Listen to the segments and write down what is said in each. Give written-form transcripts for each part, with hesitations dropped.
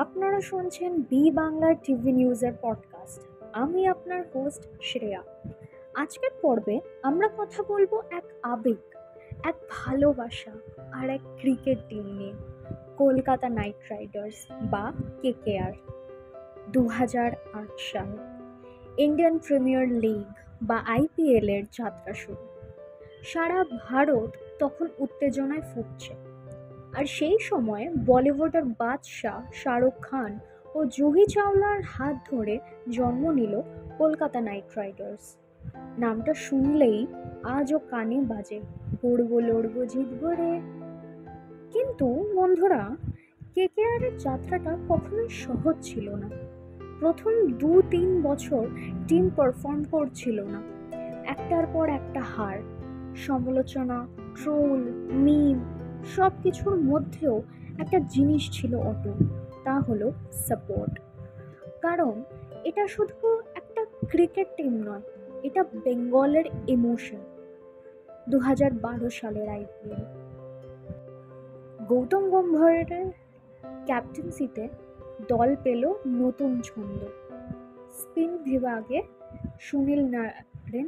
আপনারা শুনছেন বি বাংলার টিভি নিউজের পডকাস্ট। আমি আপনার হোস্ট শ্রেয়া। আজকের পর্বে আমরা কথা বলবো এক আবেগ, এক ভালোবাসা আর এক ক্রিকেট টিম নিয়ে, কলকাতা নাইট রাইডার্স বা কেকেআর। 2008 সাল, ইন্ডিয়ান প্রিমিয়ার লিগ বা আইপিএল এর যাত্রা শুরু। সারা ভারত তখন উত্তেজনায় ফুটছে। আর সেই সময় বলিউডের বাদশাহ শাহরুখ খান ও জুহি চাওলার হাত ধরে জন্ম নিল কলকাতা নাইট রাইডার্স। নামটা শুনলেই আজও কানে বাজে, গড়বো লড়বো জিতবো রে। কিন্তু বন্ধুরা, কেকেআর এর যাত্রাটা কখনোই সহজ ছিল না। প্রথম 2-3 বছর টিম পারফর্ম করছিল না, একটার পর একটা হার, সমালোচনা, ট্রোল, মিম, সব কিছুর মধ্যেও একটা জিনিস ছিল অটুট, তা হলো সাপোর্ট। কারণ এটা শুধু একটা ক্রিকেট টিম নয়, এটা বেঙ্গলের ইমোশন। 2012 সালের আইপিএল, গৌতম গম্ভীরের ক্যাপ্টেন্সিতে দল পেল নতুন ছন্দ। স্পিন বিভাগে সুনীল নারেন,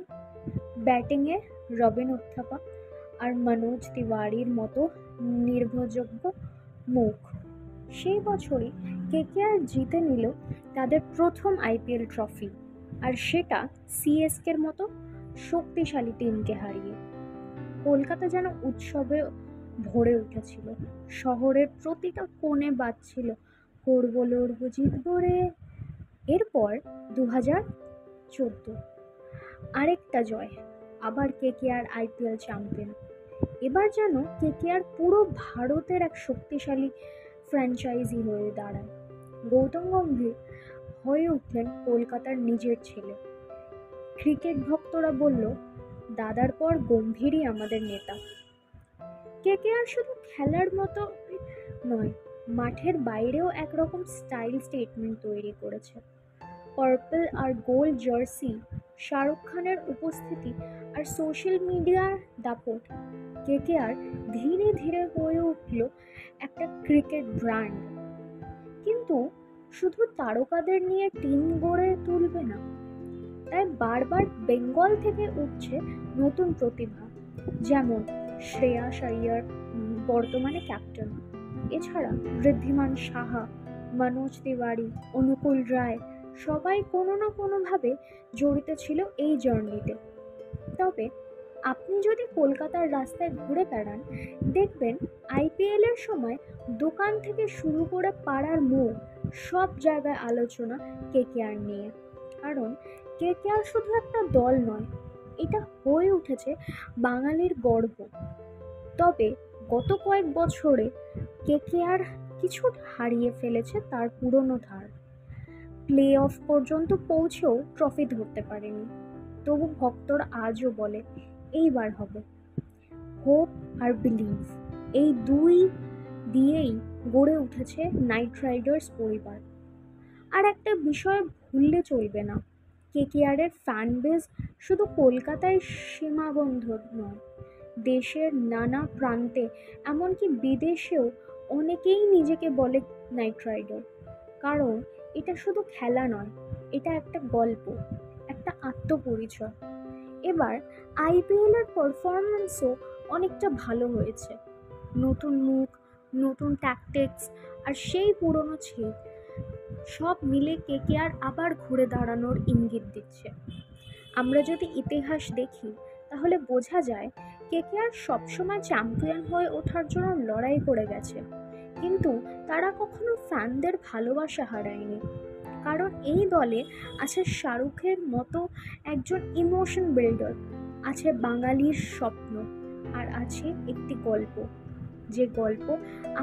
ব্যাটিংয়ে রবিন উত্থাপা আর মনোজ তিওয়ারির মতো নির্ভরযোগ্য মুখ। সেই বছরই কেকেআর জিতে নিল তাদের প্রথম আইপিএল ট্রফি, আর সেটা সিএসকের মতো শক্তিশালী টিমকে হারিয়ে। কলকাতা যেন উৎসবে ভরে উঠেছিল। শহরের প্রতিটা কোণে বাজছিল করবো লড়বো জিতবো রে। এরপর 2014, আরেকটা জয়, আবার কেকেআর আইপিএল চ্যাম্পিয়ন। এবার যেন কেকেআর পুরো ভারতের এক শক্তিশালী ফ্র্যাঞ্চাইজি হয়ে দাঁড়ায়। গৌতম গম্ভীর হয়ে উঠলেন কলকাতার নিজের ছেলে। ক্রিকেট ভক্তরা বলল, দাদার পর গম্ভীরই আমাদের নেতা। কেকেআর শুধু খেলার মতো নয়, মাঠের বাইরেও একরকম স্টাইল স্টেটমেন্ট তৈরি করেছে। পার্পল আর গোল্ড জার্সি, শাহরুখ খানের উপস্থিতি আর সোশ্যাল মিডিয়ার দাপট, কেকেআর ধীরে ধীরে হয়ে উঠল একটা ক্রিকেট ব্র্যান্ড। কিন্তু শুধু তারকাদের নিয়ে টিম গড়ে তুলবে না, তাই বারবার বেঙ্গল থেকে উঠছে নতুন প্রতিভা, যেমন শ্রেয়াস আইয়ার, বর্তমানে ক্যাপ্টেন। এছাড়া ঋদ্ধিমান সাহা, মনোজ তিওয়ারি, অনুকূল রায়, সবাই কোনো না কোনোভাবে জড়িত ছিল এই জার্নিতে। তবে আপনি যদি কলকাতার রাস্তায় ঘুরে বেড়ান, দেখবেন আইপিএল এর সময় দোকান থেকে শুরু করে পাড়ার মোড়, সব জায়গায় আলোচনা কেকেআর নিয়ে। কারণ কেকেআর শুধু একটা দল নয়, এটা হয়ে উঠেছে বাঙালির গর্ব। তবে গত কয়েক বছরে কেকেআর কিছু হারিয়ে ফেলেছে তার পুরনো ধার। প্লে অফ পর্যন্ত পৌঁছেও ট্রফি ধরতে পারেনি। তবু ভক্তরা আজও বলে, এইবার হবে। হোপ আর বিলিভ, এই দুই দিয়েই গড়ে উঠেছে নাইট রাইডার্স পরিবার। আর একটা বিষয় ভুললে চলবে না, কেকেআর এর ফ্যান বেস শুধু কলকাতায় সীমাবদ্ধ নয়, দেশের নানা প্রান্তে, এমনকি বিদেশেও অনেকেই নিজেকে বলে নাইট রাইডার। কারণ এটা শুধু খেলা নয়, এটা একটা গল্প, একটা আত্মপরিচয়। এবার আইপিএল এর পারফরম্যান্সও অনেকটা ভালো হয়েছে। নতুন মুখ, নতুন ট্যাকটিক্স আর সেই পুরনো ছেদ, সব মিলে কেকেআর আবার ঘুরে দাঁড়ানোর ইঙ্গিত দিচ্ছে। আমরা যদি ইতিহাস দেখি, তাহলে বোঝা যায় কেকেআর সবসময় চ্যাম্পিয়ন হয়ে ওঠার জন্য লড়াই করে গেছে, কিন্তু তারা কখনো ফ্যানদের ভালোবাসা হারায়নি। কারণ এই দলে আছে শাহরুখের মতো একজন ইমোশন বিল্ডার, আছে বাঙালির স্বপ্ন, আর আছে একটি গল্প, যে গল্প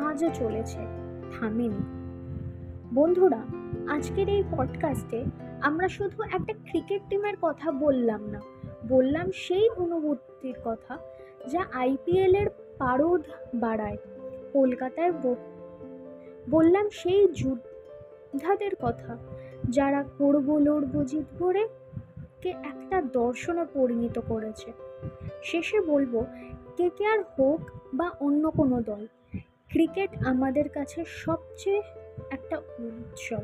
আজও চলেছে, থামেনি। বন্ধুরা, আজকের এই পডকাস্টে আমরা শুধু একটা ক্রিকেট টিমের কথা বললাম না, বললাম সেই অনুভূতির কথা যা আইপিএল এর পারদ বাড়ায় কলকাতায়। বললাম সেই যোদ্ধাদের কথা, যারা করবো লড়বো জিতবো রে কে একটা দর্শনে পরিণত করেছে। শেষে বলবো, কেকেআর হোক বা অন্য কোনো দল, ক্রিকেট আমাদের কাছে সবচেয়ে একটা উৎসব,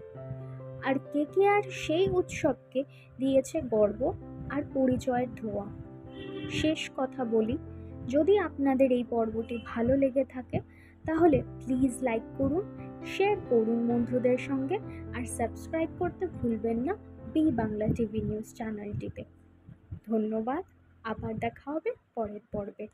আর কেকেআর সেই উৎসবকে দিয়েছে গর্ব আর পরিচয়ের ধোঁয়া। শেষ কথা বলি, যদি আপনাদের এই পর্বটি ভালো লেগে থাকে তাহলে প্লিজ লাইক করুন, শেয়ার করুন বন্ধুদের সঙ্গে, আর সাবস্ক্রাইব করতে ভুলবেন না বি বাংলা টিভি নিউজ চ্যানেলটিতে। ধন্যবাদ, আবার দেখা হবে পরের পর্বে।